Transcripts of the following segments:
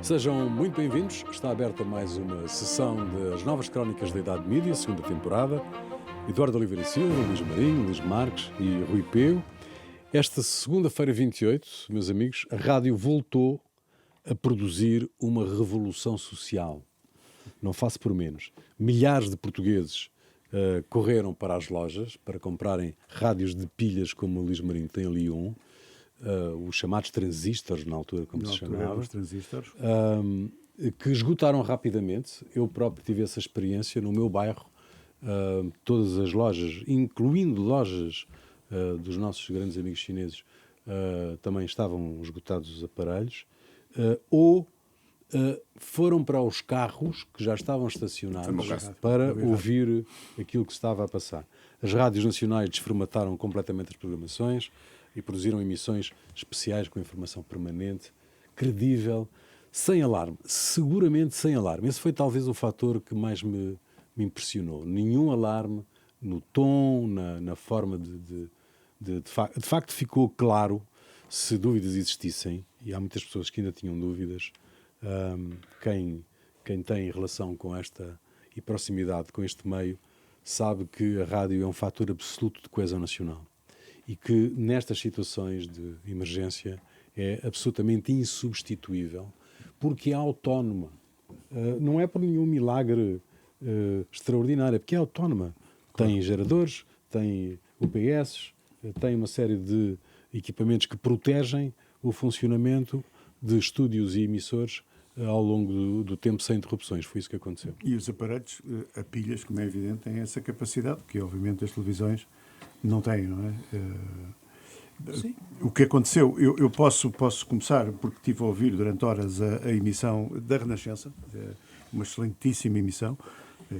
Sejam muito bem-vindos. Está aberta mais uma sessão das novas crónicas da Idade Mídia, segunda temporada. Eduardo Oliveira e Silva, Luís Marinho, Luís Marques e Rui Pego. Esta segunda-feira 28, meus amigos, a rádio voltou a produzir uma revolução social. Não faço por menos. Milhares de portugueses correram para as lojas para comprarem rádios de pilhas, como o Luís Marinho tem ali um, os chamados transistores, na altura, como se chamava, os transistores, que esgotaram rapidamente. Eu próprio tive essa experiência no meu bairro. Todas as lojas, incluindo lojas dos nossos grandes amigos chineses, também estavam esgotados os aparelhos, ou foram para os carros que já estavam estacionados para ouvir aquilo que estava a passar. As rádios nacionais desformataram completamente as programações e produziram emissões especiais com informação permanente, credível, sem alarme, seguramente sem alarme. Esse foi talvez o fator que mais me impressionou. Nenhum alarme no tom, na forma de facto ficou claro, se dúvidas existissem, e há muitas pessoas que ainda tinham dúvidas, quem tem relação com esta e proximidade com este meio sabe que a rádio é um fator absoluto de coesão nacional e que nestas situações de emergência é absolutamente insubstituível porque é autónoma. Não é por nenhum milagre extraordinário, é porque é autónoma. Tem geradores, tem UPS, tem uma série de equipamentos que protegem o funcionamento de estúdios e emissores ao longo do tempo sem interrupções. Foi isso que aconteceu. E os aparelhos a pilhas, como é evidente, têm essa capacidade, que obviamente as televisões não têm, não é? Sim. O que aconteceu, eu posso começar, porque estive a ouvir durante horas a emissão da Renascença, uma excelentíssima emissão,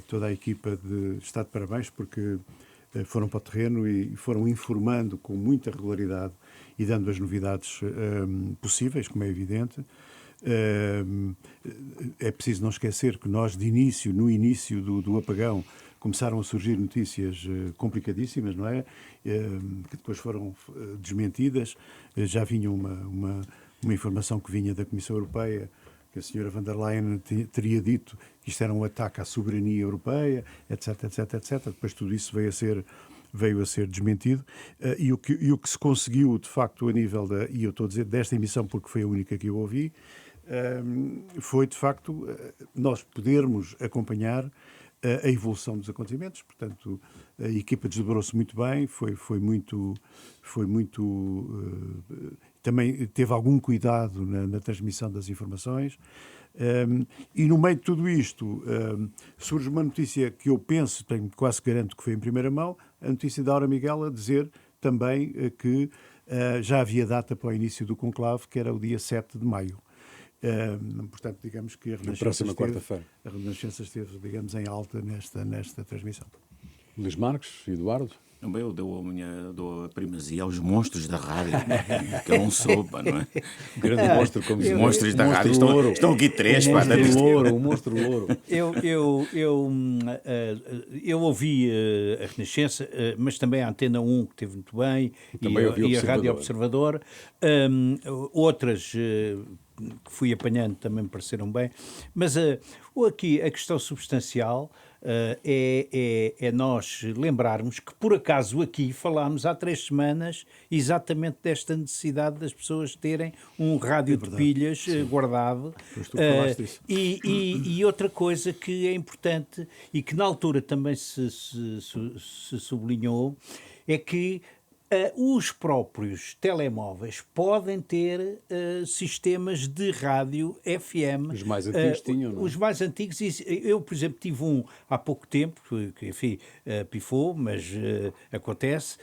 toda a equipa está de parabéns, porque foram para o terreno e foram informando com muita regularidade e dando as novidades possíveis, como é evidente. É preciso não esquecer que nós, no início do apagão, começaram a surgir notícias complicadíssimas, não é? Que depois foram desmentidas. Já vinha uma informação que vinha da Comissão Europeia, que a senhora von der Leyen teria dito que isto era um ataque à soberania europeia, etc, etc, etc. Depois tudo isso veio a ser desmentido. E o que se conseguiu, de facto, a nível e eu estou a dizer desta emissão porque foi a única que eu ouvi, foi, de facto, nós podermos acompanhar a evolução dos acontecimentos. Portanto, a equipa desdobrou-se muito bem, foi muito também teve algum cuidado na transmissão das informações. E no meio de tudo isto surge uma notícia que eu penso, quase garanto que foi em primeira mão, a notícia da Aura Miguel a dizer também que já havia data para o início do conclave, que era o dia 7 de maio. Portanto, digamos que a Renascença esteve, digamos, em alta nesta transmissão. Luís Marques, Eduardo. Eu dou a primazia aos monstros da rádio, que eu não sou, não é? O grande monstro, como os monstros da rádio estão aqui três. O monstro louro. Eu ouvi a Renascença, mas também a Antena 1, que teve muito bem, e a Rádio Observador. Outras que fui apanhando também me pareceram bem. Mas aqui a questão substancial é nós lembrarmos que, por acaso, aqui falámos há 3 semanas exatamente desta necessidade das pessoas terem um rádio de pilhas guardado. E outra coisa que é importante e que na altura também se sublinhou é que os próprios telemóveis podem ter sistemas de rádio FM. Os mais antigos tinham, não é? Os mais antigos. Eu, por exemplo, tive um há pouco tempo, que, enfim, pifou, mas acontece.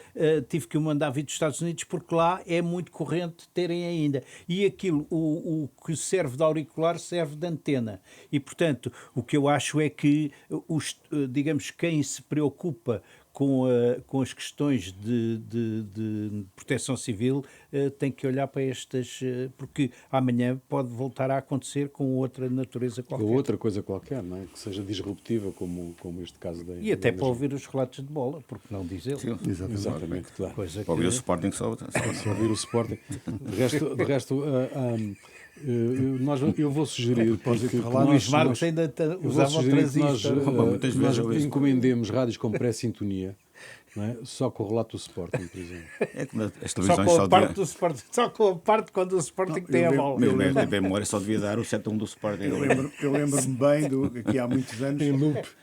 Tive que o mandar vir dos Estados Unidos porque lá é muito corrente terem ainda. E aquilo, o que serve de auricular serve de antena. E, portanto, o que eu acho é que, digamos, quem se preocupa com as questões de proteção civil tem que olhar para estas, porque amanhã pode voltar a acontecer com outra natureza qualquer. Com outra coisa qualquer, não é? Que seja disruptiva, como este caso da... E até para ouvir os relatos de bola, porque não diz ele. Sim, exatamente, claro. Para ouvir o Sporting só. Para ouvir o Sporting. De resto eu vou sugerir que Luís Marcos ainda usava o transistor. Muitas vezes eu nós vejo- encomendemos rádios com pré-sintonia, não é? Só com o relato do Sporting, por exemplo. É como as Só televisões com só a parte devia... do Sporting, só com a parte quando o Sporting tem a bola. Meu bem, memória só devia dar o 7-1 do Sporting. Eu lembro-me bem que há muitos anos,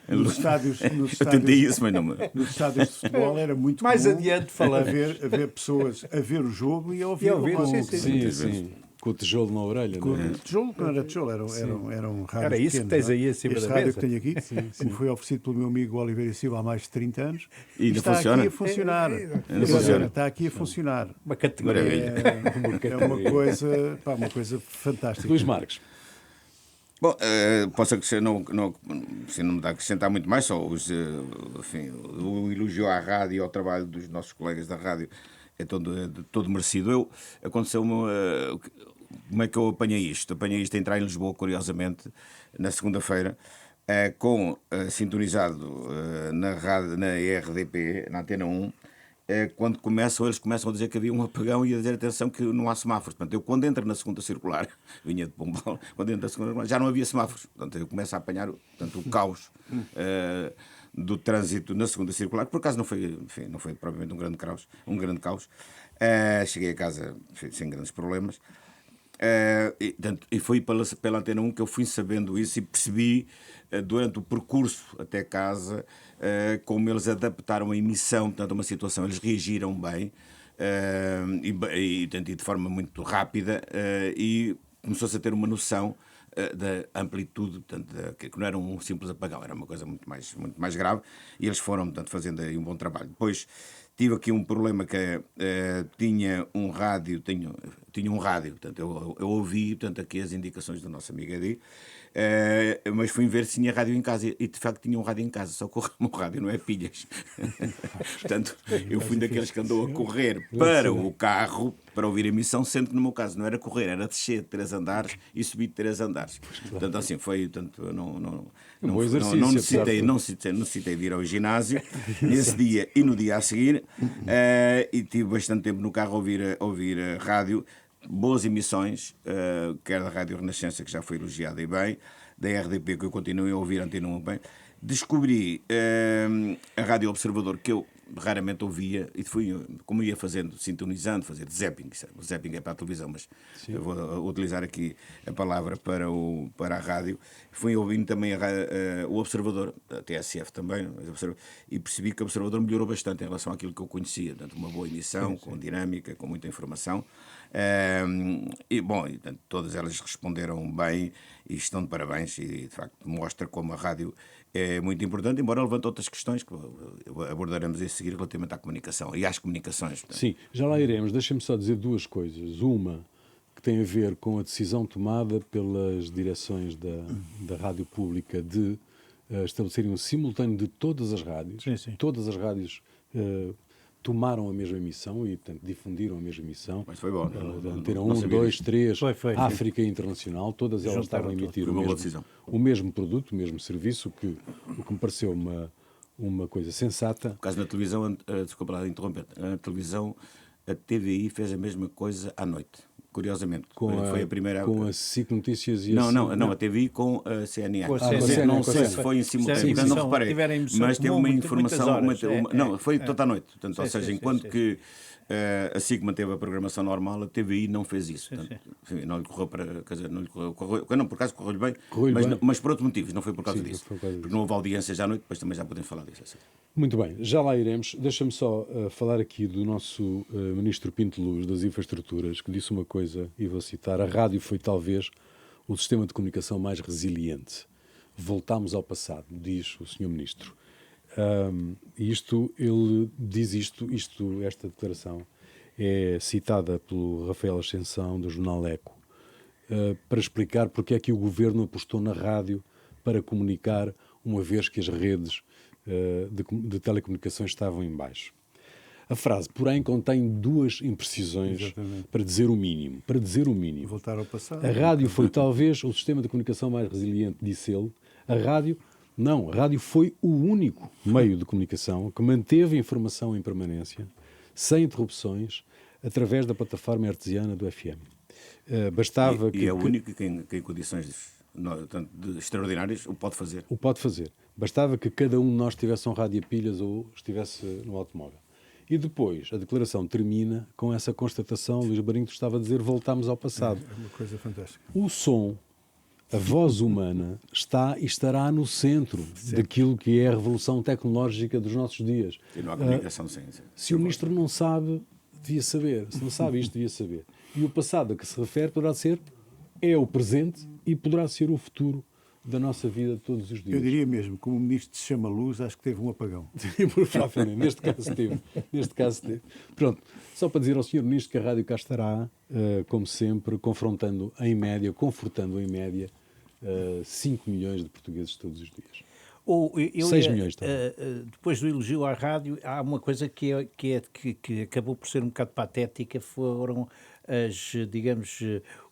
nos estádios, Eu tentei isso, mas não me... nos estádios de futebol era muito Mais comum adiante falamos. haver pessoas a ver o jogo e a ouvir E a ouvir, o sim, gol. Sim. Com o tijolo na orelha, Com não é? tijolo, não era tijolo, era um rádio. Era isso que pequeno, tens não é? aí acima este da rádio mesa. que tenho aqui, que me foi oferecido pelo meu amigo Oliveira Silva há mais de 30 anos. E ainda está funciona? aqui a funcionar. Ainda funciona. Está aqui a funcionar. Uma categoria. É uma coisa fantástica. Luís Marques. Bom, posso acrescentar, não me dá a acrescentar muito mais, só enfim, o elogio à rádio e ao trabalho dos nossos colegas da rádio é todo merecido. Aconteceu-me, como é que eu apanhei isto? Apanhei isto a entrar em Lisboa, curiosamente, na segunda-feira, sintonizado na rádio, na RDP, na Antena 1, quando eles começam a dizer que havia um apagão e a dizer, atenção, que não há semáforos. Portanto, eu quando entro na segunda circular, vinha de Pombal, quando entro na segunda circular, já não havia semáforos. Portanto, eu começo a apanhar o caos do trânsito na segunda circular, que por acaso não foi propriamente um grande caos. Cheguei a casa sem grandes problemas. E foi pela Antena 1 que eu fui sabendo isso e percebi, durante o percurso até casa, como eles adaptaram a emissão, portanto, a uma situação. Eles reagiram bem e de forma muito rápida e começou-se a ter uma noção da amplitude, portanto, que não era um simples apagão, era uma coisa muito mais grave, e eles foram, portanto, fazendo aí um bom trabalho. Depois tive aqui um problema que tinha um rádio, portanto, eu ouvi, portanto, aqui as indicações do nosso amigo Edi, mas fui ver se tinha rádio em casa e de facto tinha um rádio em casa, só que o meu rádio não é pilhas. Portanto, eu fui daqueles que andou a correr para o carro para ouvir a emissão, sendo que no meu caso não era correr, era descer de 3 andares e subir de 3 andares. Portanto, assim foi, portanto, eu não necessitei de ir ao ginásio nesse dia e no dia a seguir, e tive bastante tempo no carro a ouvir a rádio. Boas emissões, quer da Rádio Renascença, que já foi elogiada e bem, da RDP, que eu continuo a ouvir, Antena 1 bem. Descobri a Rádio Observador, que eu raramente ouvia, e fui, como ia fazendo, sintonizando, fazer zapping. O zapping é para a televisão, mas eu vou utilizar aqui a palavra para a rádio. Fui ouvindo também o Observador, a TSF também, e percebi que o Observador melhorou bastante em relação àquilo que eu conhecia. Portanto, uma boa emissão, com dinâmica, com muita informação. E portanto, todas elas responderam bem e estão de parabéns, e de facto mostra como a rádio é muito importante, embora levante outras questões que abordaremos a seguir relativamente à comunicação e às comunicações. Portanto. Sim, já lá iremos. Deixem-me só dizer duas coisas. Uma, que tem a ver com a decisão tomada pelas direções da Rádio Pública de estabelecerem um simultâneo de todas as rádios. Sim. Todas as rádios tomaram a mesma emissão e, portanto, difundiram a mesma emissão. Mas foi bom. Antena 1, 2, 3, Foi. África Internacional, todas elas estavam a emitir o mesmo produto, o mesmo serviço, o que me pareceu uma coisa sensata. Por causa na televisão, desculpa lá de interromper, na televisão a TVI fez a mesma coisa à noite. Curiosamente, foi a primeira. Com a SIC Notícias e Não, a TVI com a CNN. Com a CNN, Não sei se foi em simultâneo, não reparei. Mas teve uma informação. Não, foi toda a noite. Portanto, ou seja, enquanto que a SIC manteve a programação normal, a TVI não fez isso. Portanto, enfim, não lhe correu para. Quer dizer, não lhe correu. Não, por acaso correu-lhe bem, mas por outros motivos, não foi por causa disso. Porque não houve audiências à noite, depois também já podemos falar disso. Assim. Muito bem, já lá iremos. Deixa-me só falar aqui do nosso Ministro Pinto Luz das Infraestruturas, que disse uma coisa, e vou citar: a rádio foi talvez o sistema de comunicação mais resiliente. Voltámos ao passado, diz o Sr. Ministro. Ele diz esta declaração é citada pelo Rafael Ascensão, do jornal Eco, para explicar porque é que o Governo apostou na rádio para comunicar, uma vez que as redes de telecomunicações estavam em baixo. A frase, porém, contém duas imprecisões. Exatamente. Para dizer o mínimo. Voltar ao passado. A rádio foi talvez o sistema de comunicação mais resiliente, disse ele. A rádio foi o único meio de comunicação que manteve a informação em permanência, sem interrupções, através da plataforma artesiana do FM. Bastava E é o único que em condições extraordinárias o pode fazer. O pode fazer. Bastava que cada um de nós tivesse um rádio a pilhas ou estivesse no automóvel. E depois, a declaração termina com essa constatação, Luís Barinto estava a dizer, voltamos ao passado. É uma coisa fantástica. O som, a voz humana, está e estará no centro daquilo que é a revolução tecnológica dos nossos dias. E não há comunicação sem. Se o ministro não sabe, devia saber. Se não sabe isto, devia saber. E o passado a que se refere poderá ser, é o presente e poderá ser o futuro da nossa vida de todos os dias. Eu diria mesmo, como o ministro se chama Luz, acho que teve um apagão. Provavelmente, neste caso teve. Pronto, só para dizer ao Sr. Ministro que a rádio cá estará, como sempre, confrontando em média, confortando em média, 5 milhões de portugueses todos os dias. 6 milhões também. Depois do elogio à rádio, há uma coisa que acabou por ser um bocado patética, foram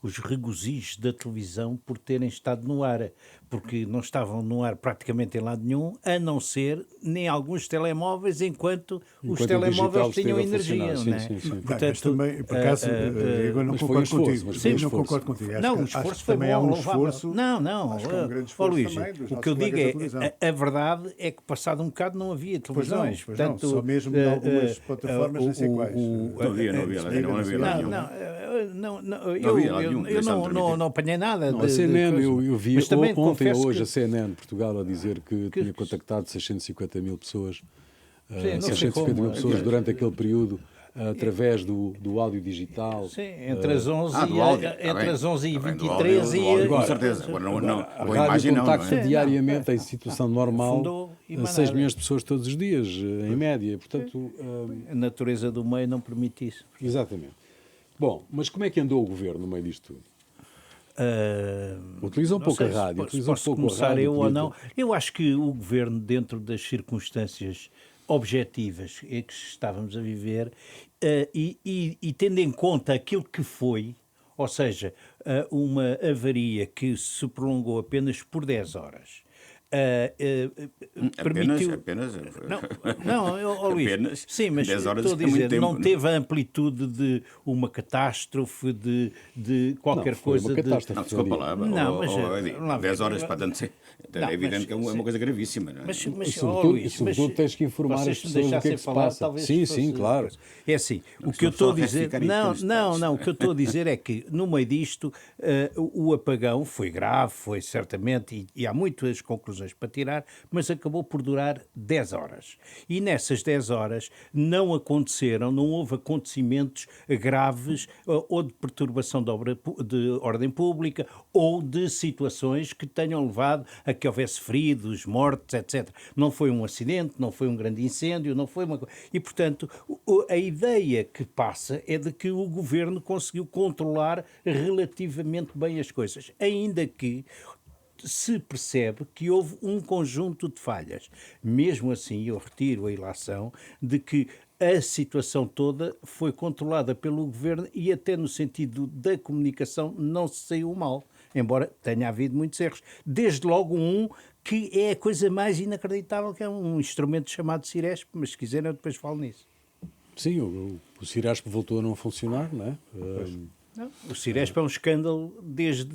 os regozijos da televisão por terem estado no ar, porque não estavam no ar praticamente em lado nenhum, a não ser nem alguns telemóveis, enquanto os telemóveis tinham energia. Sim, não é? sim, sim. Portanto, também, por acaso, eu não mas foi concordo um esforço, contigo. mas foi um Sim, não esforço. concordo contigo. Não, o Acho esforço que foi também bom, há um louvável. esforço. Não, Acho que é um grande ó esforço Luís, também dos o que nossos eu digo colegas da é, televisão. a verdade é que passado um bocado não havia Pois não, televisões. pois não. Portanto, Só mesmo em algumas plataformas, não sei quais. Não havia lá nenhum. Não apanhei nada. Não, a CNN, eu vi Mas também ontem ou confesso hoje que- a CNN Portugal a dizer que tinha contactado 650 mil pessoas, não sei 650 mil como. pessoas durante aquele período, através do áudio digital. Sim, entre as 11 do áudio. entre as 11 e Tá bem, do 23 áudio, e... do áudio, com Agora, certeza. Agora, não, A com a rádio imagem não. contacta Não é? diariamente em situação normal Fundou e mais 6 nada. milhões de pessoas todos os dias, em média. Portanto, A natureza do meio não permite isso. exatamente. Bom, mas como é que andou o governo no meio disto tudo? Utiliza um Não pouco a sei se rádio, posso- utiliza um posso pouco a começar rádio. eu ou podia não. ter- Eu acho que o governo, dentro das circunstâncias objetivas em que estávamos a viver, e tendo em conta aquilo que foi, ou seja, uma avaria que se prolongou apenas por 10 horas, permitiu... Apenas. Ó, Luís, Apenas sim, mas 10 horas estou a é muito dizer, tempo, não não é? teve a amplitude de uma catástrofe, de qualquer Não, foi coisa. uma catástrofe. Não, desculpa lá. Não, mas, lá 10 vem. horas para tanto. Não, É evidente mas- que é uma coisa gravíssima. Não é? Mas, E ó, Luís, sobretudo tens que informar vocês as me pessoas do que é deixassem que se falar, passa. talvez Sim, fosse- sim, claro. É assim, o que senão eu estou a só dizer... ficar em Não, pequenos detalhes. o que eu estou a dizer é que, no meio disto, o apagão foi grave, foi certamente, e há muitas conclusões para tirar, mas acabou por durar 10 horas. E nessas 10 horas não houve acontecimentos graves ou de perturbação de ordem pública ou de situações que tenham levado a que houvesse feridos, mortes, etc. Não foi um acidente, não foi um grande incêndio, não foi uma... E, portanto, a ideia que passa é de que o governo conseguiu controlar relativamente bem as coisas, ainda que se percebe que houve um conjunto de falhas. Mesmo assim, eu retiro a ilação de que a situação toda foi controlada pelo governo e até no sentido da comunicação não se saiu mal, embora tenha havido muitos erros. Desde logo que é a coisa mais inacreditável, que é um instrumento chamado Ciresp, mas se quiserem eu depois falo nisso. Sim, o Ciresp voltou a não funcionar, não é? O Ciresp é um escândalo desde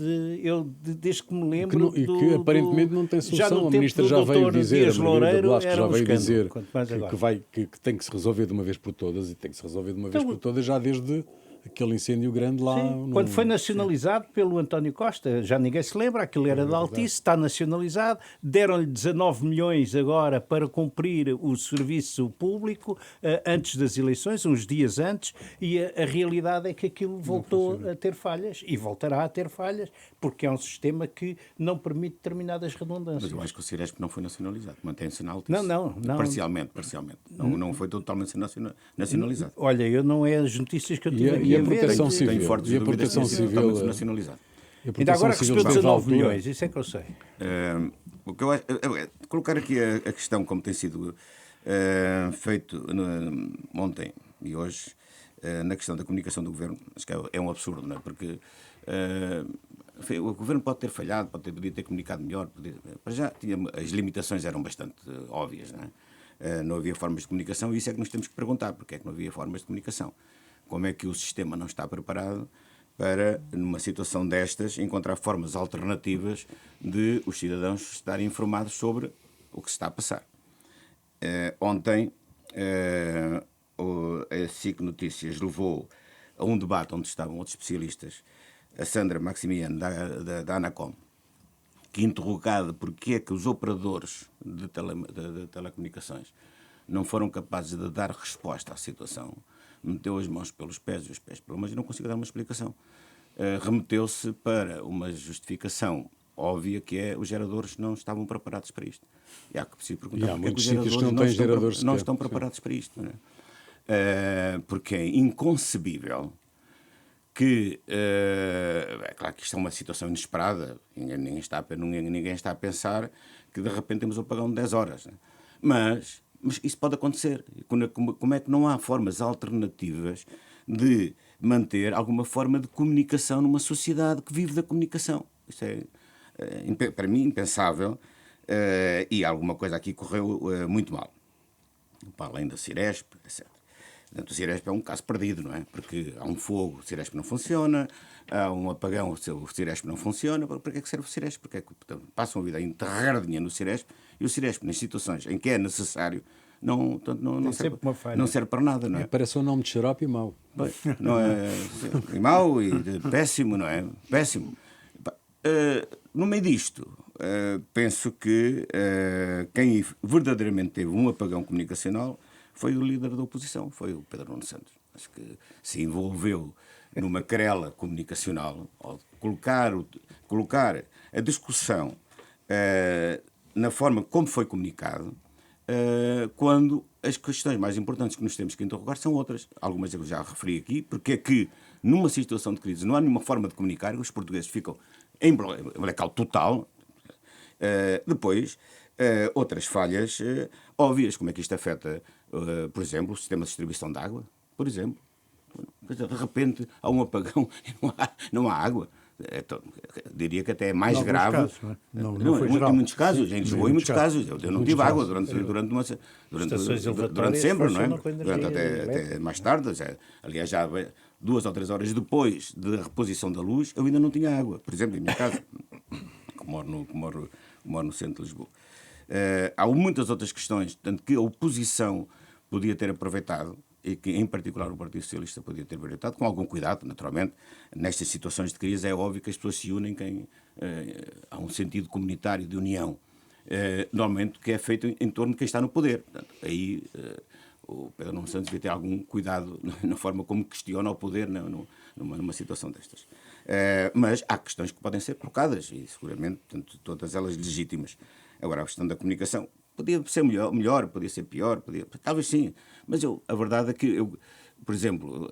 que me lembro. E que aparentemente não tem já solução. no A tempo ministra do já veio Dr. dizer, Dias a Margarida Loureiro, Blasco era já um veio escândalo, dizer quanto mais agora. que tem que se resolver de uma vez por todas, e tem que se resolver de uma vez Então, por todas, já desde aquele incêndio grande lá. Sim, quando foi nacionalizado pelo António Costa, já ninguém se lembra, aquilo era de Altice, está nacionalizado, deram-lhe 19 milhões agora para cumprir o serviço público antes das eleições, uns dias antes, e a realidade é que aquilo voltou a ter falhas, e voltará a ter falhas, porque é um sistema que não permite determinadas redundâncias. Mas eu acho que o Ciresp não foi nacionalizado. Mantém-se na Altice. Não. Parcialmente. Não foi totalmente nacionalizado. Olha, eu não é as notícias que eu tive aqui E a a ver. Proteção que- Civil? Tenho fortes E a dúvidas Proteção que seja Civil, totalmente nacionalizado. A Ainda Proteção agora Civil recebeu esteve à 19 altura. milhões, isso é que eu sei. O que eu acho, colocar aqui a questão como tem sido feito ontem e hoje, na questão da comunicação do governo, acho que é um absurdo, não é? Porque enfim, o governo pode ter falhado, podia ter comunicado melhor, mas já as limitações eram bastante óbvias, não é? Não havia formas de comunicação e isso é que nos temos que perguntar, porque é que não havia formas de comunicação. Como é que o sistema não está preparado para, numa situação destas, encontrar formas alternativas de os cidadãos estarem informados sobre o que se está a passar. Ontem, a SIC Notícias levou a um debate onde estavam outros especialistas, a Sandra Maximiano, da Anacom, que interrogada porque é que os operadores de telecomunicações não foram capazes de dar resposta à situação, meteu as mãos pelos pés e os pés pelas mãos e não conseguiu dar uma explicação. Remeteu-se para uma justificação óbvia, que é os geradores não estavam preparados para isto. E há que preciso perguntar porque é que os geradores não estão preparados para isto. Não é? Porque é inconcebível que, é claro que isto é uma situação inesperada, ninguém está a pensar que de repente temos um apagão de 10 horas. Né? Mas isso pode acontecer. Como é que não há formas alternativas de manter alguma forma de comunicação numa sociedade que vive da comunicação? Isto é, para mim, impensável, e alguma coisa aqui correu muito mal. Para além da Ciresp, etc. Portanto, o Ciresp é um caso perdido, não é? Porque há um fogo, o Ciresp não funciona, há um apagão, o Ciresp não funciona. Para que é que serve o Ciresp? Porque portanto, passam a vida a enterrar dinheiro no Ciresp e o Ciresp, nas situações em que é necessário, não serve para nada, não é? Parece um nome de xarope e mau. Bem, não é? E mau e péssimo, não é? Péssimo. No meio disto, penso que quem verdadeiramente teve um apagão comunicacional foi o líder da oposição, foi o Pedro Nuno Santos. Acho que se envolveu numa querela comunicacional, ao colocar a discussão na forma como foi comunicado, quando as questões mais importantes que nos temos que interrogar são outras. Algumas eu já referi aqui, porque é que numa situação de crise não há nenhuma forma de comunicar, os portugueses ficam em blackout total. Depois, outras falhas óbvias, como é que isto afeta, por exemplo, o sistema de distribuição de água, por exemplo. De repente há um apagão e não há água. Diria que até é mais grave. Casos, não é? Não foi geral. Em muitos casos, em Lisboa, em muitos casos. Eu não tive água durante sempre, não é? Até mais tarde. Aliás, já 2 ou 3 horas depois da reposição da luz, eu ainda não tinha água. Por exemplo, em minha casa, que moro no centro de Lisboa. Há muitas outras questões, tanto que a oposição podia ter aproveitado, e que, em particular, o Partido Socialista podia ter aproveitado, com algum cuidado, naturalmente. Nestas situações de crise é óbvio que as pessoas se unem, há um sentido comunitário de união, normalmente que é feito em torno de quem está no poder. Portanto, aí o Pedro Nuno Santos devia ter algum cuidado na forma como questiona o poder numa situação destas. Mas há questões que podem ser colocadas, e seguramente, portanto, todas elas legítimas. Agora, a questão da comunicação podia ser melhor, podia ser pior, talvez sim, mas a verdade é que por exemplo,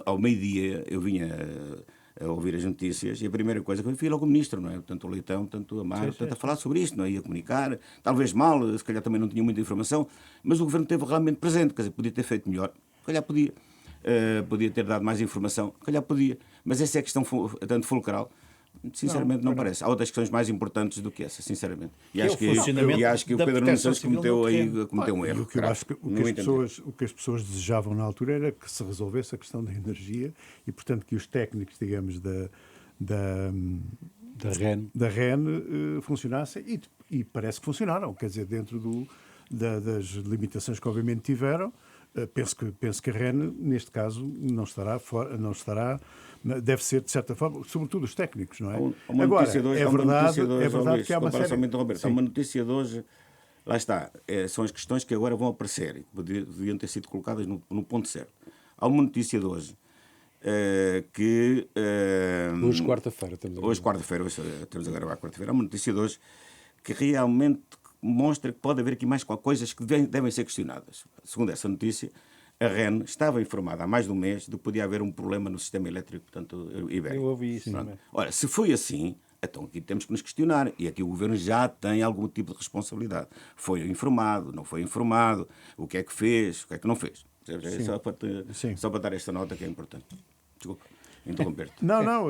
ao meio-dia eu vinha a ouvir as notícias e a primeira coisa que eu vi logo o ministro, não é? Tanto o Leitão, tanto o Amaro, tanto a falar sobre isto, não é? Ia comunicar, talvez mal, se calhar também não tinha muita informação, mas o governo esteve realmente presente, quer dizer, podia ter feito melhor, se calhar podia ter dado mais informação, se calhar podia, mas essa é a questão tanto fulcral. Sinceramente não parece. Há outras questões mais importantes do que essa, sinceramente. E acho que o Pedro Nuno Santos cometeu um erro. O que as pessoas desejavam na altura era que se resolvesse a questão da energia e, portanto, que os técnicos, digamos, da REN funcionassem e parece que funcionaram. Quer dizer, dentro das limitações que obviamente tiveram, penso que a REN, neste caso, não estará, deve ser, de certa forma, sobretudo os técnicos, não é? Agora, é verdade que há uma série... Há uma notícia de hoje, lá está, são as questões que agora vão aparecer e que deviam ter sido colocadas no ponto certo. Há uma notícia de hoje que... Hoje, quarta-feira, temos agora a quarta-feira. Há uma notícia de hoje que realmente mostra que pode haver aqui mais coisas que devem ser questionadas. Segundo essa notícia, a REN estava informada há mais de um mês de que podia haver um problema no sistema elétrico, portanto, ibérico. Eu ouvi isso também. Ora, se foi assim, então aqui temos que nos questionar. E aqui o Governo já tem algum tipo de responsabilidade. Foi informado, não foi informado, o que é que fez, o que é que não fez. Só para dar esta nota que é importante. Desculpa interromper-te. Não,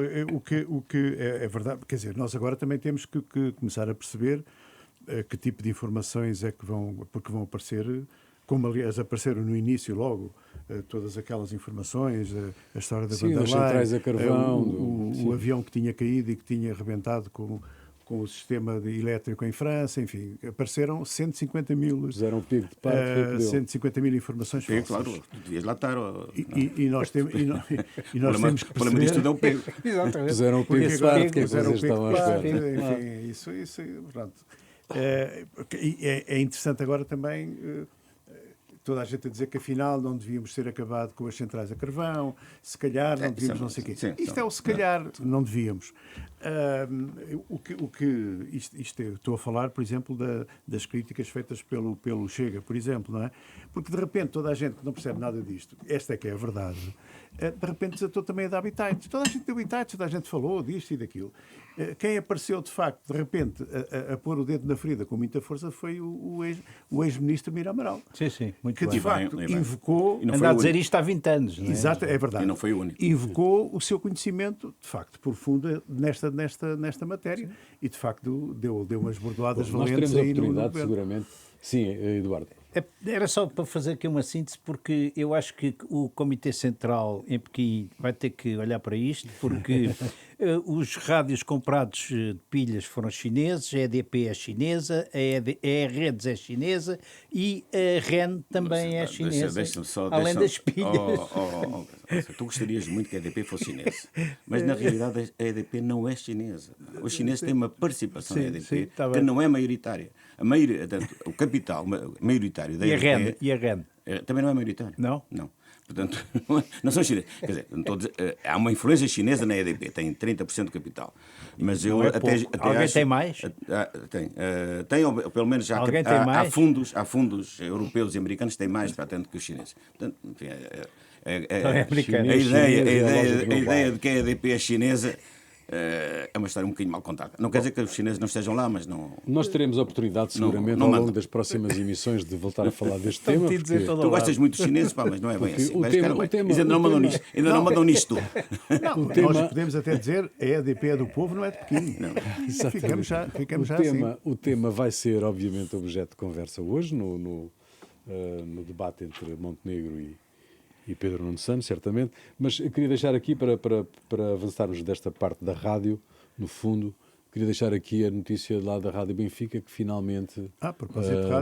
o que é verdade, quer dizer, nós agora também temos que começar a perceber que tipo de informações é que vão aparecer como aliás apareceram no início logo, todas aquelas informações, a história da Sim, Van der das Leyen, centrais a carvão, o avião que tinha caído e que tinha arrebentado com o sistema elétrico em França, enfim, apareceram 150 mil... Fizeram um pico de parte, 150 mil informações Sim, falsas. claro, tu devias lá estar. E nós temos que O problema disto tudo é o pego. Exatamente. Fizeram o pico de agora parte, que puseram vocês o pico estavam à de parte, espera. enfim, isso, pronto. É interessante agora também toda a gente a dizer que afinal não devíamos ter acabado com as centrais a carvão, se calhar não devíamos, não sei o quê. Isto é o se calhar, não devíamos. Estou a falar, por exemplo, das críticas feitas pelo Chega, por exemplo, não é? Porque de repente toda a gente que não percebe nada disto, esta é que é a verdade, de repente desatou também a dar habitats. Toda a gente deu habitats, toda a gente falou disto e daquilo. Quem apareceu, de facto, de repente, a pôr o dedo na ferida com muita força foi o ex-ministro Mira Amaral. Sim, muito Que, bem. de facto, bem. invocou... Anda a dizer isto há 20 anos, não é? Exato, é verdade. E não foi o único. Invocou o seu conhecimento, de facto, profundo nesta matéria. Sim. E, de facto, deu umas bordoadas valentes aí no oportunidade, governo. seguramente. Sim, Eduardo. Era só para fazer aqui uma síntese, porque eu acho que o Comitê Central em Pequim vai ter que olhar para isto, porque os rádios comprados de pilhas foram chineses, a EDP é chinesa, a Redes é chinesa e a REN também é chinesa, além das pilhas. Tu gostarias muito que a EDP fosse chinesa, mas na realidade a EDP não é chinesa. Os chineses têm uma participação na EDP que não é maioritária. O capital maioritário da EDP... E a REN? Também não é maioritário. Não? Não. Portanto, não são chineses. Quer dizer, não estou a dizer, há uma influência chinesa na EDP, tem 30% do capital. Mas eu até Alguém acho, tem mais? Tem, ou pelo menos Alguém tem mais? há fundos europeus e americanos que têm mais patente que os chineses. Portanto, enfim, americano. a Chinês, ideia de que a EDP é chinesa é uma história um bocadinho mal contada. Não quer dizer que os chineses não estejam lá, mas não... Nós teremos a oportunidade, seguramente, ao longo das próximas emissões, de voltar a falar deste tema. Porque... Tu gostas muito dos chineses, pá, mas não é bem assim. Eles ainda não mandam nisto. Nós podemos até dizer a EDP é do povo, não é de Pequim. Ficamos já assim. O tema vai ser, obviamente, objeto de conversa hoje, no debate entre Montenegro e Pedro Nuno Santos, certamente, mas eu queria deixar aqui, para avançarmos desta parte da rádio, no fundo, queria deixar aqui a notícia lá da Rádio Benfica, que finalmente,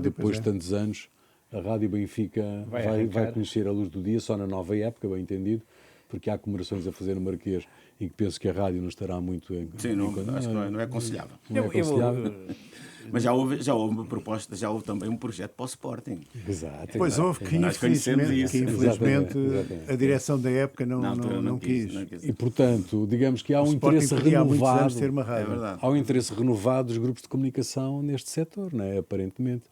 depois de tantos anos, a Rádio Benfica vai conhecer a luz do dia, só na nova época, bem entendido, porque há comemorações a fazer no Marquês e que penso que a rádio não estará muito... Sim, acho que não é aconselhável. Não é aconselhável. Mas já houve uma proposta, já houve também um projeto para o Sporting. Exato. Pois houve, que infelizmente a direção da época não quis. E, portanto, digamos que há um Sporting interesse podia há muitos anos renovado. ter uma É rádio. verdade. Há um interesse renovado dos grupos de comunicação neste setor, não é? Aparentemente.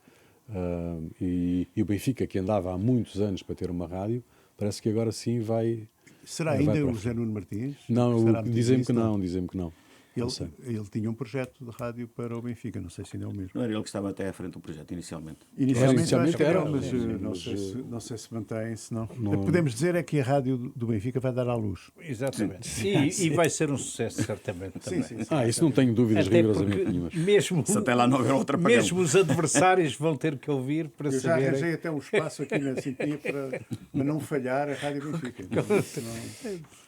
E o Benfica, que andava há muitos anos para ter uma rádio, parece que agora sim vai... Será vai ainda para o a José Nuno Martins? Não, Será dizem-me que isso? não, dizem-me que não. Não sei. Ele tinha um projeto de rádio para o Benfica, não sei se ainda é o mesmo. Não era ele que estava até à frente do projeto, inicialmente. Inicialmente acho que era, mas não sei se mantém, se não. Podemos dizer é que a rádio do Benfica vai dar à luz. Exatamente. E vai ser um sucesso, certamente, também. Sim. Isso não tenho dúvidas Até rigorosamente porque nenhumas. Se até lá não houver outra apagão. Mesmo os adversários vão ter que ouvir para Eu já saber. arranjei até um espaço aqui na Cintia para não falhar a Rádio Benfica.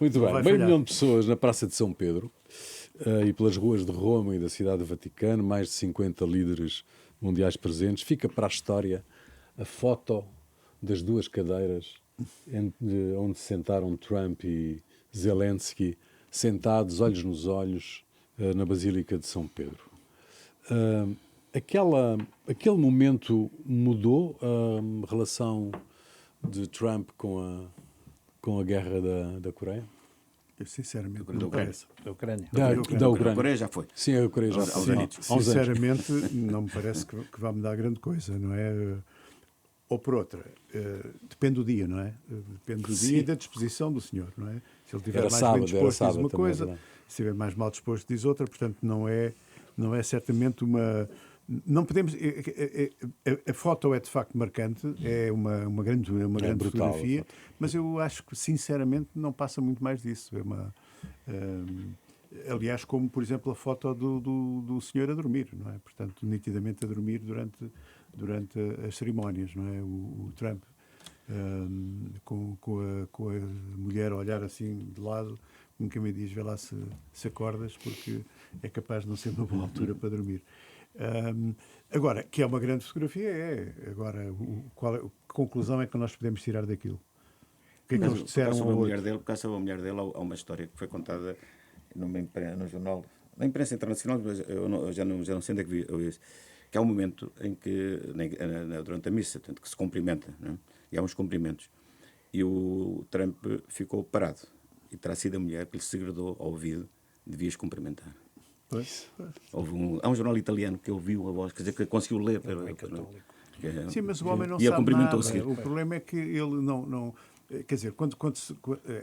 Muito bem. vai Meio falhar. milhão de pessoas na Praça de São Pedro e pelas ruas de Roma e da Cidade do Vaticano, mais de 50 líderes mundiais presentes. Fica para a história a foto das duas cadeiras onde se sentaram Trump e Zelensky, sentados, olhos nos olhos, na Basílica de São Pedro. Aquele momento mudou a relação de Trump com a guerra da Coreia? Eu sinceramente Da não Ucrânia. parece. Da Ucrânia. Da A Ucrânia. Coreia já foi. Sim, a Coreia já Aos foi. anitos. Há uns anos. Sinceramente, não me parece que vá mudar grande coisa, não é? Ou por outra, depende do dia, não é? Depende do dia e da disposição do senhor, não é? Se ele estiver Era mais sábado, bem disposto, diz sábado uma também, coisa, é verdade. se estiver mais mal disposto, diz outra, portanto, não é certamente uma... Não podemos... A foto é de facto marcante, é uma grande brutal, fotografia, mas eu acho que, sinceramente, não passa muito mais disso. É uma... Aliás, como, por exemplo, a foto do senhor a dormir, não é? Portanto, nitidamente a dormir durante as cerimónias, não é? O Trump, com a mulher a olhar assim de lado, nunca me diz, vê lá se acordas, porque é capaz de não ser uma boa altura para dormir. Agora, que é uma grande fotografia, é. Agora, que conclusão é que nós podemos tirar daquilo? O que é que eles disseram ao outro? Por causa da mulher dele, há uma história que foi contada no jornal, na imprensa internacional, mas eu já não sei onde é que vi isso, que há um momento em que, durante a missa, tanto que se cumprimenta, não é? E há uns cumprimentos, e o Trump ficou parado, e terá sido a mulher que lhe segredou ao ouvido: devias cumprimentar. Pois. Há um jornal italiano que ouviu a voz, quer dizer, que conseguiu ler. Sim, mas o homem não e ele sabe cumprimentou nada. a seguir. O problema é que ele não quer dizer,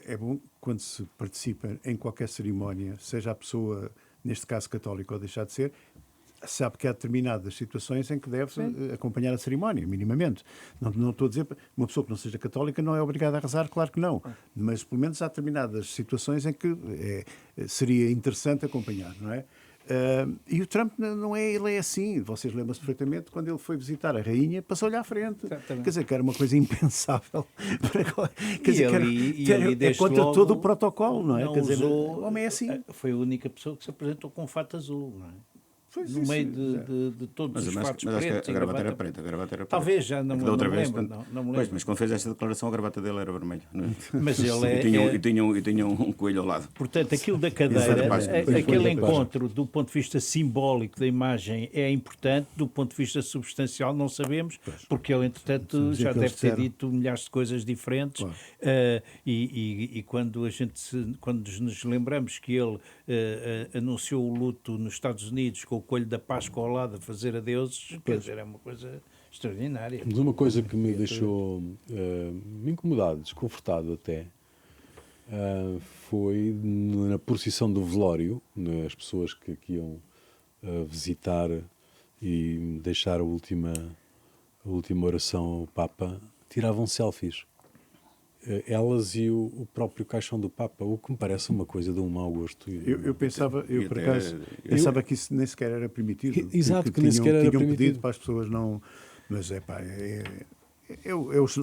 é bom quando se participa em qualquer cerimónia, seja a pessoa, neste caso católica ou deixar de ser, sabe que há determinadas situações em que deve acompanhar a cerimónia, minimamente. Não estou a dizer, uma pessoa que não seja católica não é obrigada a rezar, claro que não. Mas pelo menos há determinadas situações em que seria interessante acompanhar, não é? E o Trump não é, ele é assim. Vocês lembram-se perfeitamente quando ele foi visitar a rainha, passou-lhe à frente. Exatamente. Quer dizer, que era uma coisa impensável. Quer dizer, é desde contra logo, todo o protocolo, não é? Quer dizer, usou, o homem é assim. Foi a única pessoa que se apresentou com fato azul, não é? Pois No isso, meio de todos os fatos Mas acho que pretos. a e gravata era preta. Talvez, já não, É que não da outra me vez, lembro. portanto, Não me pois, lembro. mas quando fez esta declaração, a gravata dele era vermelha. Não é? Mas ele e tinha um coelho ao lado. Portanto, aquilo da cadeira, Exato. aquele encontro, do ponto de vista simbólico da imagem, é importante. Do ponto de vista substancial, não sabemos, porque ele, entretanto, já deve ter dito milhares de coisas diferentes. Claro. E quando nos lembramos que ele anunciou o luto nos Estados Unidos com o coelho da Páscoa ao lado a fazer adeuses, quer dizer, é uma coisa extraordinária. Mas uma coisa que me deixou me incomodado, desconfortado até, foi na procissão do velório, as pessoas que iam visitar e deixar a última oração ao Papa, tiravam selfies. Elas e o próprio caixão do Papa, o que me parece uma coisa de um mau gosto. Eu pensava, por acaso, pensava que isso nem sequer era permitido. Exato, que nem sequer era tinham permitido. pedido para as pessoas não... Mas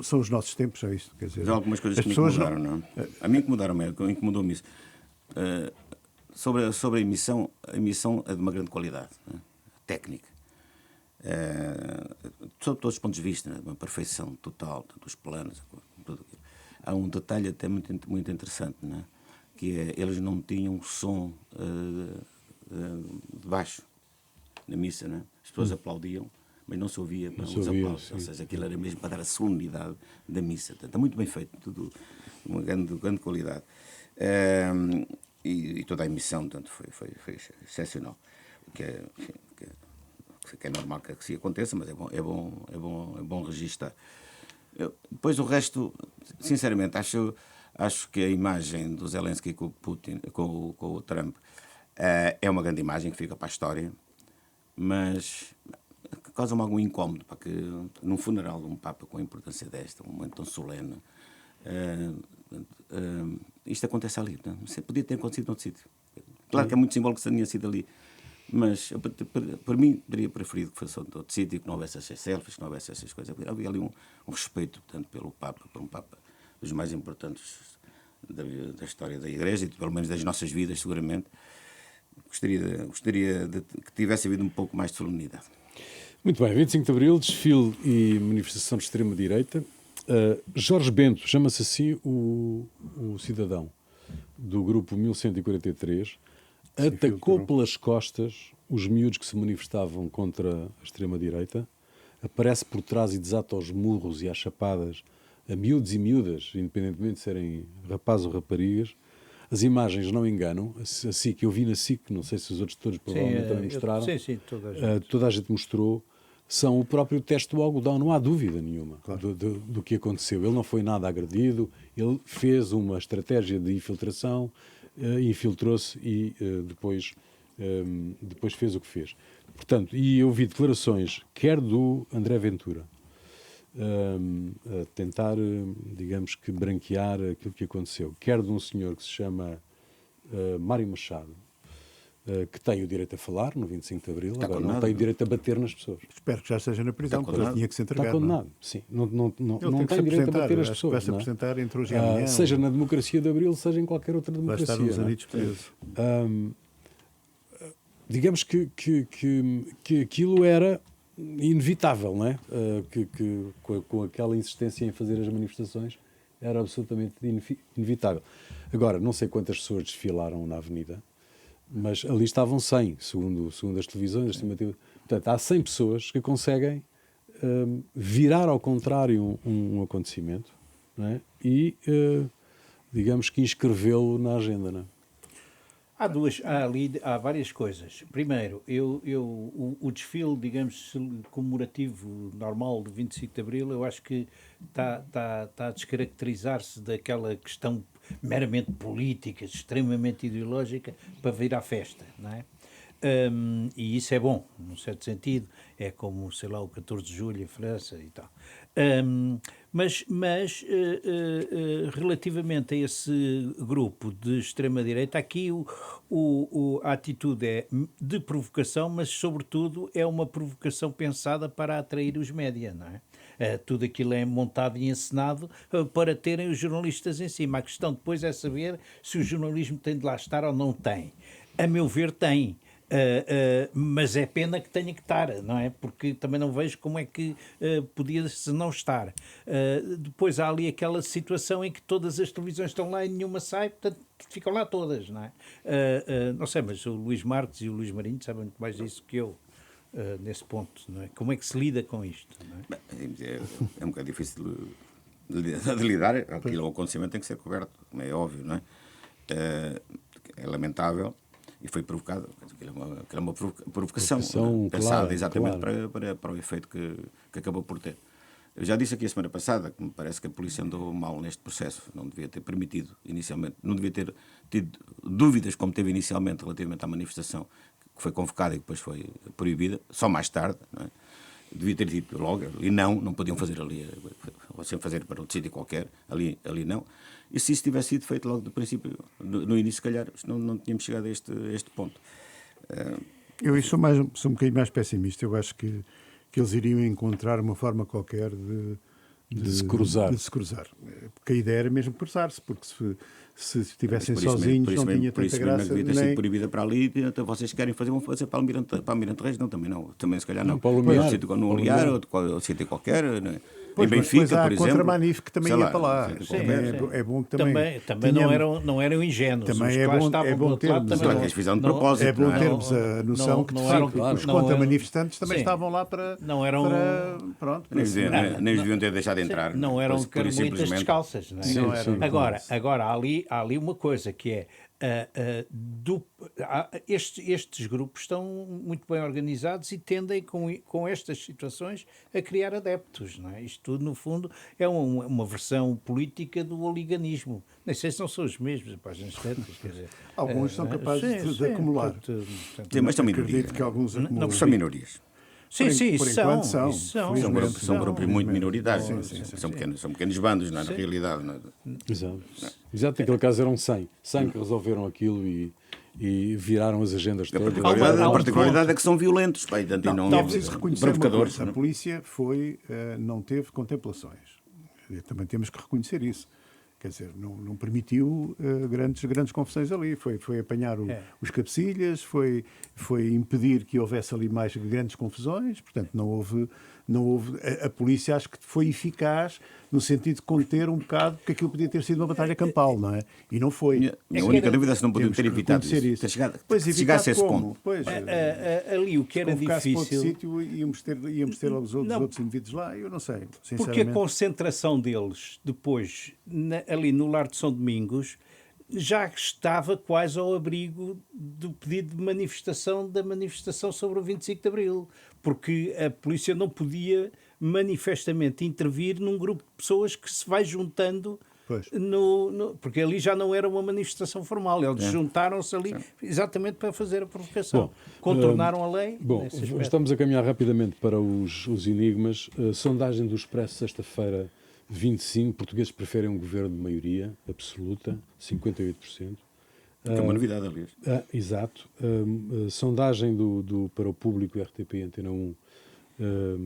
são os nossos tempos, é isto. Quer dizer, Mas há algumas coisas as que me pessoas incomodaram, não é? A mim incomodou-me isso. Sobre a emissão é de uma grande qualidade, não é? Técnica. Sob todos os pontos de vista, não é? Uma perfeição total, dos planos, tudo aquilo. Há um detalhe até muito interessante, não é? Que é, eles não tinham som de baixo na missa, não é? As pessoas aplaudiam, mas não se ouvia os aplausos. Ou seja, aquilo era mesmo para dar a solenidade da missa. Portanto, está muito bem feito, tudo uma grande qualidade. E toda a emissão, portanto, foi excepcional. Que é normal que assim aconteça, mas é bom registar. Depois o resto, sinceramente, acho que a imagem do Zelensky com o Putin, com o Trump, é uma grande imagem que fica para a história, mas causa-me algum incómodo, porque num funeral de um Papa com a importância desta, um momento tão solene, isto acontece ali. Não? Podia ter acontecido noutro sítio. Claro que é muito simbólico que tenha sido ali, mas para mim teria preferido que fosse outro sítio, que não houvesse essas selfies, que não houvesse essas coisas. Havia ali um respeito, portanto, pelo Papa, por um Papa dos mais importantes da história da Igreja e pelo menos das nossas vidas, seguramente. Gostaria de que tivesse havido um pouco mais de solenidade. Muito bem, 25 de Abril, desfile e manifestação de extrema-direita. Jorge Bento, chama-se assim o cidadão do grupo 1143, atacou pelas costas os miúdos que se manifestavam contra a extrema-direita, aparece por trás e desata aos murros e às chapadas a miúdos e miúdas, independentemente de serem rapazes ou raparigas. As imagens não enganam. A SIC, eu vi na SIC, não sei se os outros todos provavelmente também mostraram. Sim, toda toda a gente mostrou. São o próprio teste do algodão, não há dúvida nenhuma do que aconteceu. Ele não foi nada agredido, ele fez uma estratégia de infiltração, infiltrou-se e depois fez o que fez. Portanto, e eu vi declarações, quer do André Ventura, a tentar, digamos que, branquear aquilo que aconteceu, quer de um senhor que se chama Mário Machado, que tem o direito a falar no 25 de Abril, agora não condenado, tem o não? direito a bater nas pessoas. Espero que já esteja na prisão, Está porque ele condenado. tinha que se entregar. Está não é? condenado, sim. Não Ele tem direito a bater as acho que vai pessoas. se Não é? apresentar entre hoje e amanhã. Seja na democracia de Abril, seja em qualquer outra vai estar democracia. uns não é? anitos preso. Digamos que aquilo era inevitável, não é? Com aquela insistência em fazer as manifestações, era absolutamente inevitável. Agora, não sei quantas pessoas desfilaram na avenida, mas ali estavam 100, segundo as televisões, as estimativas. Portanto, há 100 pessoas que conseguem virar ao contrário um acontecimento, não é? E, digamos que inscrevê-lo na agenda, não é? Há várias coisas. Primeiro, o desfile, digamos, comemorativo normal de 25 de Abril, eu acho que está a descaracterizar-se daquela questão meramente política, extremamente ideológica, para vir à festa, não é? E isso é bom, num certo sentido, é como, sei lá, o 14 de julho em França e tal. Mas relativamente a esse grupo de extrema-direita, aqui a atitude é de provocação, mas sobretudo é uma provocação pensada para atrair os média, não é? Tudo aquilo é montado e encenado para terem os jornalistas em cima. A questão depois é saber se o jornalismo tem de lá estar ou não tem. A meu ver, tem. Mas é pena que tenha que estar, não é? Porque também não vejo como é que podia-se não estar. Depois há ali aquela situação em que todas as televisões estão lá e nenhuma sai, portanto ficam lá todas, não é? Não sei, mas o Luís Marques e o Luís Marinho sabem muito mais disso que eu, nesse ponto, não é? Como é que se lida com isto, não é? É um bocado difícil de lidar. Aquilo, o acontecimento tem que ser coberto, como é óbvio, não é? É lamentável. E foi provocado. Aquilo é uma provocação pensada clara, exatamente claro. para o efeito que acabou por ter. Eu já disse aqui a semana passada que me parece que a polícia andou mal neste processo. Não devia ter permitido inicialmente, não devia ter tido dúvidas como teve inicialmente relativamente à manifestação que foi convocada e depois foi proibida, só mais tarde, não é? Devia ter dito logo, e não podiam fazer ali, ou sempre fazer para outro sítio qualquer, ali não. E se isso tivesse sido feito logo do princípio, no início, se calhar, não tínhamos chegado a este ponto. Eu sou um bocadinho mais pessimista. Eu acho que eles iriam encontrar uma forma qualquer de se cruzar. Porque a ideia era mesmo cruzar-se, porque se estivessem sozinhos não tinha tanta graça. Devia ter sido proibida para ali, então vocês querem fazer, vão fazer para Almirante Reis? Não, também não. Também se calhar não. Para o Lumiar. No Lumiar, ou sítio qualquer, não é? Pois, em Benfica, depois há por exemplo. Contra-Manif que também ia para lá. É bom que também não eram ingênuos. Também é bom termos. Eles fizeram de propósito. É bom termos a noção que, de facto, os contra-manifestantes também estavam lá para... Não eram... Pronto. Nem os deviam ter deixado entrar. Não eram carmelitas descalças. Não é? Agora, há ali uma coisa que é... estes grupos estão muito bem organizados e tendem com estas situações a criar adeptos, não é? Isto tudo, no fundo, é uma versão política do oliganismo. Nem sei se não são os mesmos, páginas tantas, quer dizer... Alguns são capazes de acumular. Mas são minorias. Acredito que alguns acumulam. São minorias. Sim, por enquanto são. São grupos muito minoritários. São pequenos bandos, não é? Na realidade. Não é? Exato, naquele caso eram 100 que resolveram aquilo e viraram as agendas todas. A particularidade é que são violentos. Não é preciso reconhecer uma coisa. A polícia não teve contemplações. Também temos que reconhecer isso. Quer dizer, não permitiu grandes confusões ali. Foi apanhar os cabecilhas, foi impedir que houvesse ali mais grandes confusões. Portanto, não houve. A polícia acho que foi eficaz no sentido de conter um bocado, porque aquilo podia ter sido uma batalha campal, não é? E não foi. A única dúvida é se não podiam ter evitado isso. Se chegasse a esse ponto. Ali o que era difícil... para outro sítio, íamos ter os outros indivíduos lá, eu não sei, sinceramente. Porque a concentração deles depois, ali no Lar de São Domingos, já estava quase ao abrigo do pedido de manifestação da manifestação sobre o 25 de Abril, porque a polícia não podia manifestamente intervir num grupo de pessoas que se vai juntando, porque ali já não era uma manifestação formal, eles juntaram-se ali exatamente para fazer a provocação. Contornaram a lei. Bom, estamos a caminhar rapidamente para os enigmas. Sondagem do Expresso, sexta-feira, 25, portugueses preferem um governo de maioria absoluta, 58%. Que é uma novidade, aliás. Exato. Sondagem para o público RTP Antena 1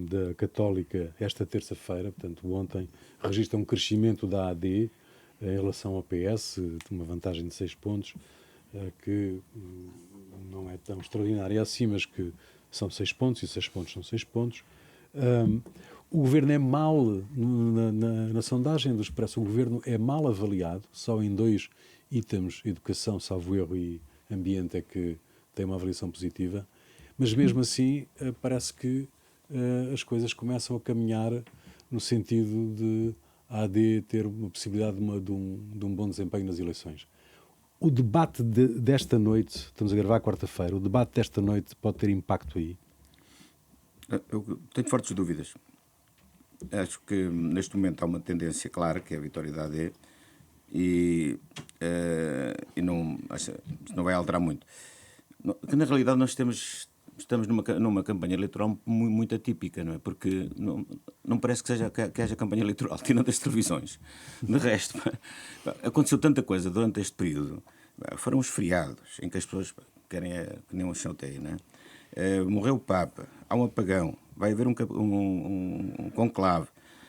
da Católica esta terça-feira, portanto ontem, registra um crescimento da AD em relação ao PS, uma vantagem de 6 pontos, que não é tão extraordinária assim, mas que são 6 pontos, e 6 pontos são 6 pontos. O governo é mal, na sondagem do Expresso, o governo é mal avaliado, só em 2 itens, educação, salvo erro, e ambiente, é que tem uma avaliação positiva, mas mesmo assim parece que as coisas começam a caminhar no sentido de a AD ter uma possibilidade de um bom desempenho nas eleições. O debate desta noite, estamos a gravar quarta-feira, o debate desta noite pode ter impacto aí? Eu tenho fortes dúvidas. Acho que neste momento há uma tendência clara, que é a vitória da AD, e não vai alterar muito. Que na realidade nós estamos numa campanha eleitoral muito atípica, não é? Porque não parece que haja campanha eleitoral, tirando as televisões. De resto, aconteceu tanta coisa durante este período. Foram os feriados, em que as pessoas querem que nem um chanteio, não é? Morreu o Papa, há um apagão, vai haver um conclave,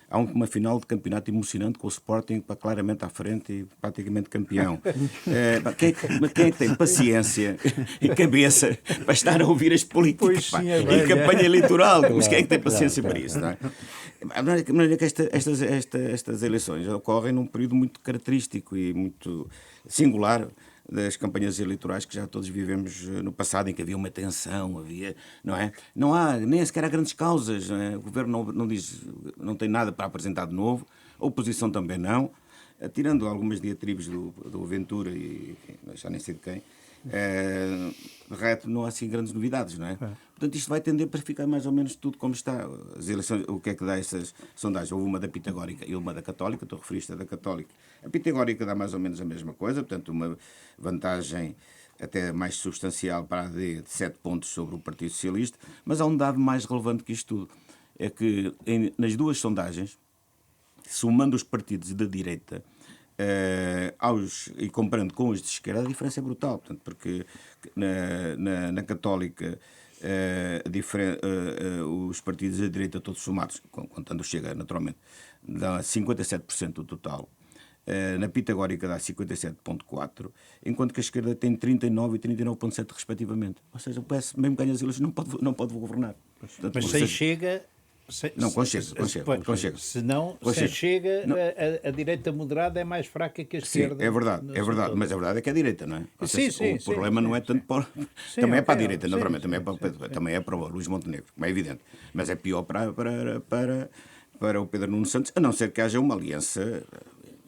há uma final de campeonato emocionante com o Sporting claramente à frente e praticamente campeão. Quem é que tem paciência e cabeça para estar a ouvir as políticas em campanha eleitoral? Mas quem é que tem paciência para isso? Não é? A maneira que estas eleições ocorrem num período muito característico e muito singular das campanhas eleitorais que já todos vivemos no passado, em que havia uma tensão, não há nem sequer há grandes causas, não é? O governo não tem nada para apresentar de novo, a oposição também não, tirando algumas diatribes do Ventura e já nem sei de quem, de resto não há assim grandes novidades, não é? Portanto, isto vai tender para ficar mais ou menos tudo como está. As eleições, o que é que dá essas sondagens? Houve uma da Pitagórica e uma da Católica, tu referiste a da Católica. A Pitagórica dá mais ou menos a mesma coisa, portanto, uma vantagem até mais substancial para a AD de 7 pontos sobre o Partido Socialista, mas há um dado mais relevante que isto tudo. É que nas duas sondagens, somando os partidos da direita e comparando com os de esquerda, a diferença é brutal. Portanto, porque na Católica os partidos da direita todos somados, contando o Chega naturalmente, dá 57% do total. Na Pitagórica dá 57,4%, enquanto que a esquerda tem 39% e 39,7% respectivamente. Ou seja, o PS, mesmo que ganhe as eleições, não pode governar. Portanto, mas sem Chega... Não, com Chega. Senão, sem Chega, a direita moderada é mais fraca que a esquerda. Sim, é verdade, mas a verdade é que é a direita, não é? O problema não é tanto para... Também é para a direita, naturalmente, também é para o Luís Montenegro, como é evidente, mas é pior para o Pedro Nuno Santos, a não ser que haja uma aliança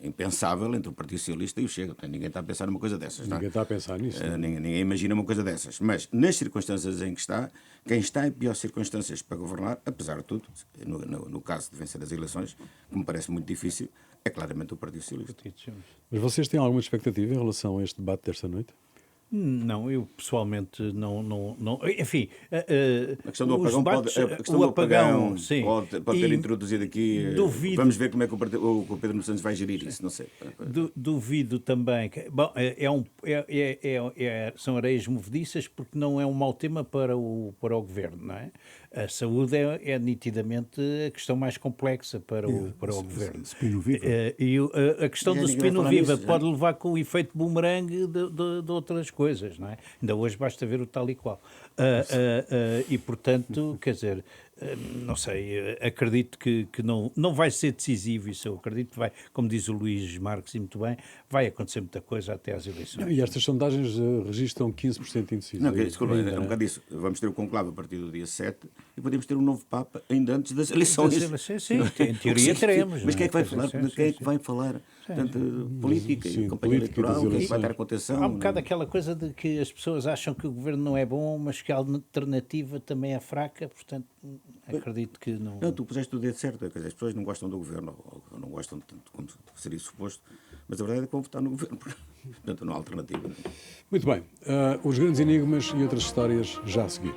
impensável entre o Partido Socialista e o Chega. Ninguém está a pensar numa coisa dessas. Ninguém está a pensar nisso. Ninguém imagina uma coisa dessas. Mas nas circunstâncias em que está, quem está em piores circunstâncias para governar, apesar de tudo, no caso de vencer as eleições, que me parece muito difícil, é claramente o Partido Socialista. Mas vocês têm alguma expectativa em relação a este debate desta noite? Não, eu pessoalmente não. Enfim, a questão do apagão pode ter introduzido aqui. Duvido, vamos ver como é que o Pedro Nuno Santos vai gerir isso, não sei. Duvido também. São areias movediças porque não é um mau tema para o governo, não é? A saúde é nitidamente a questão mais complexa para o governo. E a questão do Spino Viva pode levar com o efeito boomerang de outras coisas, não é? Ainda hoje basta ver o tal e qual. E, portanto, quer dizer, não sei, acredito que não vai ser decisivo isso. Eu acredito que vai, como diz o Luís Marques e muito bem, vai acontecer muita coisa até às eleições. E estas sondagens registram 15% de indeciso. Não, desculpa, é um bocado isso. Vamos ter o conclave a partir do dia 7 e podemos ter um novo Papa ainda antes das eleições. Sim, em teoria teremos. Mas quem é que vai falar? Quem é que vai falar? Portanto, política e campanha eleitoral, quem vai estar com atenção? Há um bocado aquela coisa de que as pessoas acham que o governo não é bom, mas que a alternativa também é fraca, portanto, acredito que não... Não, tu puseste o dedo certo, quer dizer, as pessoas não gostam do governo, ou não gostam tanto como seria suposto, mas a verdade é que vão votar no governo, portanto não há alternativa. Muito bem, os grandes enigmas e outras histórias já a seguir.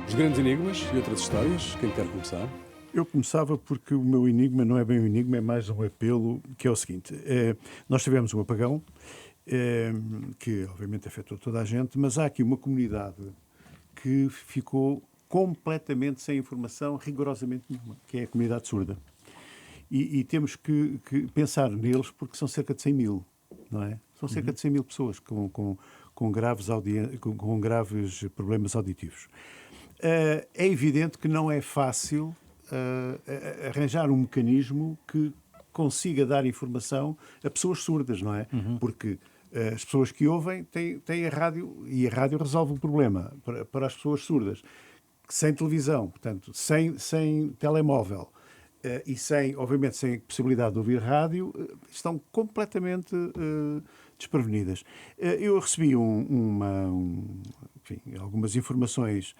Os grandes enigmas e outras histórias, quem quer começar? Eu começava porque o meu enigma não é bem um enigma, é mais um apelo, que é o seguinte. Nós tivemos um apagão, que obviamente afetou toda a gente, mas há aqui uma comunidade que ficou completamente sem informação, rigorosamente nenhuma, que é a comunidade surda. E temos que pensar neles porque são cerca de 100 mil, não é? São cerca de 100 mil pessoas com graves problemas auditivos. É evidente que não é fácil arranjar um mecanismo que consiga dar informação a pessoas surdas, não é? Porque as pessoas que ouvem têm a rádio e a rádio resolve o problema para as pessoas surdas. Sem televisão, portanto, sem telemóvel e obviamente, sem possibilidade de ouvir rádio, estão completamente desprevenidas. Eu recebi enfim, algumas informações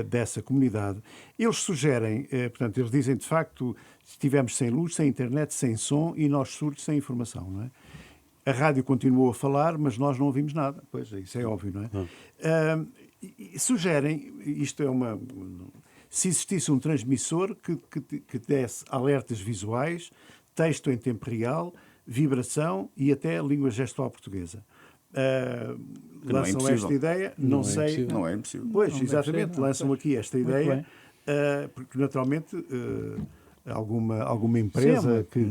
dessa comunidade. Eles sugerem, portanto, eles dizem, de facto, estivemos sem luz, sem internet, sem som e nós surdos sem informação, não é? A rádio continuou a falar, mas nós não ouvimos nada. Pois, isso é óbvio, não é? Sugerem, isto é se existisse um transmissor que desse alertas visuais, texto em tempo real, vibração e até língua gestual portuguesa. Lançam esta ideia, não sei... Não é impossível. Pois, exatamente, lançam aqui esta ideia, porque naturalmente alguma empresa que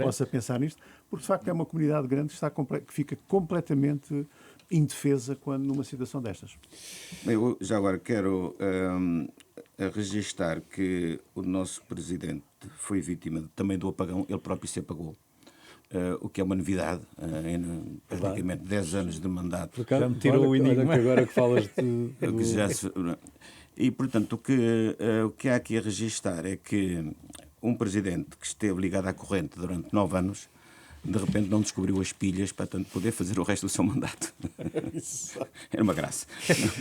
possa pensar nisto, porque de facto é uma comunidade grande que fica completamente indefesa numa situação destas. Eu já agora quero registar que o nosso presidente foi vítima também do apagão, ele próprio se apagou. O que é uma novidade, em praticamente 10 anos de mandato. Já me tirou o enigma. Agora que falas de... E, portanto, o que há aqui a registar é que um presidente que esteve ligado à corrente durante 9 anos, de repente não descobriu as pilhas para tanto poder fazer o resto do seu mandato. Era uma graça.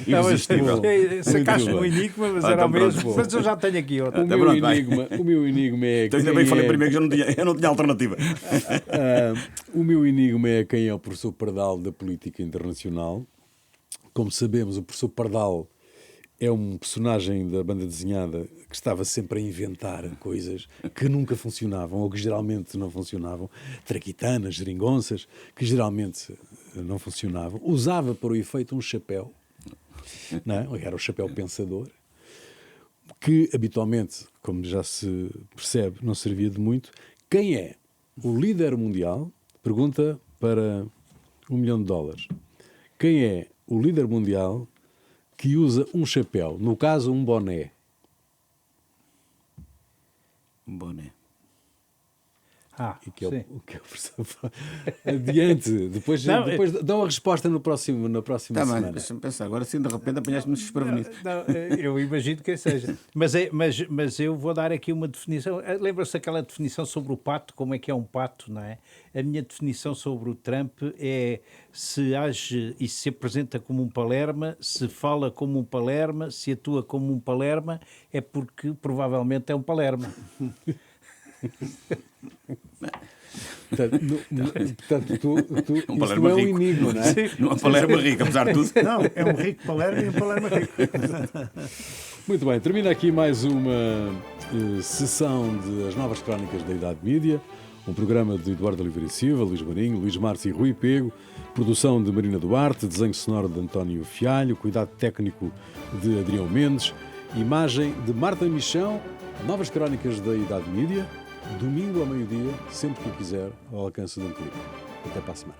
Irresistível. Sacaste um enigma, mas era o mesmo. Mas eu já tenho aqui outro. O meu enigma é... Então ainda bem que falei primeiro que eu não tinha alternativa. O meu enigma é quem é o professor Pardal da política internacional. Como sabemos, o professor Pardal é um personagem da banda desenhada que estava sempre a inventar coisas que nunca funcionavam ou que geralmente não funcionavam. Traquitanas, geringonças, que geralmente não funcionavam. Usava para o efeito um chapéu, não é? Era o chapéu pensador, que habitualmente, como já se percebe, não servia de muito. Quem é o líder mundial? Pergunta para $1 milhão. Quem é o líder mundial que usa um chapéu, no caso um boné? Um boné. E que é o professor. Adiante, depois dão a resposta na próxima semana. Deixa-me pensar, agora sim de repente apanhaste-me desprevenido. Eu imagino que seja. Mas eu vou dar aqui uma definição. Lembra-se aquela definição sobre o pato, como é que é um pato, não é? A minha definição sobre o Trump é: se age e se apresenta como um palerma, se fala como um palerma, se atua como um palerma, é porque provavelmente é um palerma. Portanto, Um isso palerma não é um rico. enigma, não é? Não é um palerma rico, apesar de tudo. Não, é um rico palerma e um palerma rico. Muito bem, termina aqui mais uma sessão de As Novas Crónicas da Idade Mídia, um programa de Eduardo Oliveira e Silva, Luís Marinho, Luís Marques e Rui Pego, produção de Marina Duarte, desenho sonoro de António Fialho, cuidado técnico de Adrião Mendes, imagem de Marta Michão. Novas Crónicas da Idade Mídia, domingo ao meio-dia, sempre que quiser, ao alcance de um clique. Até para a semana.